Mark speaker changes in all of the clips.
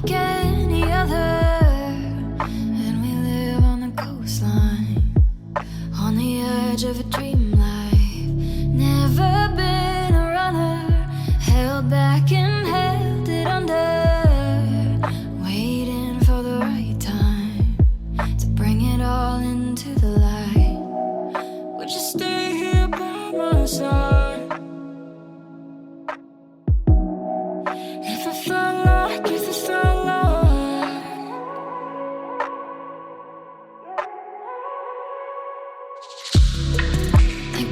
Speaker 1: like any other. And we live on the coastline, on the edge of a dream life. Never been a runner, held back and held it under, waiting for the right time to bring it all into the light. Would you stay here by my side? If it felt like, if it felt like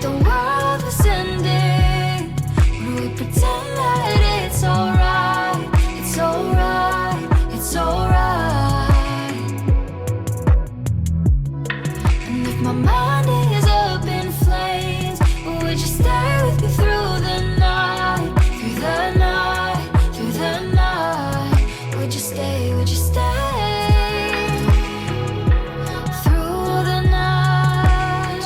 Speaker 1: the world was ending, would we pretend that it's alright? It's alright, it's alright. And if my mind is up in flames, would you stay with me through the night? Through the night, through the night. Would you stay, would you stay? Through the night,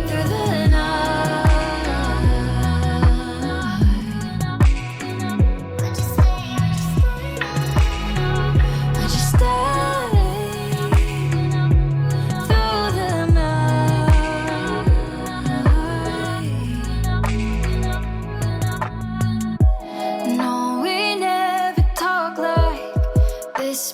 Speaker 1: through the night. Would you stay, would you stay? Through the night. No, we never talk like this.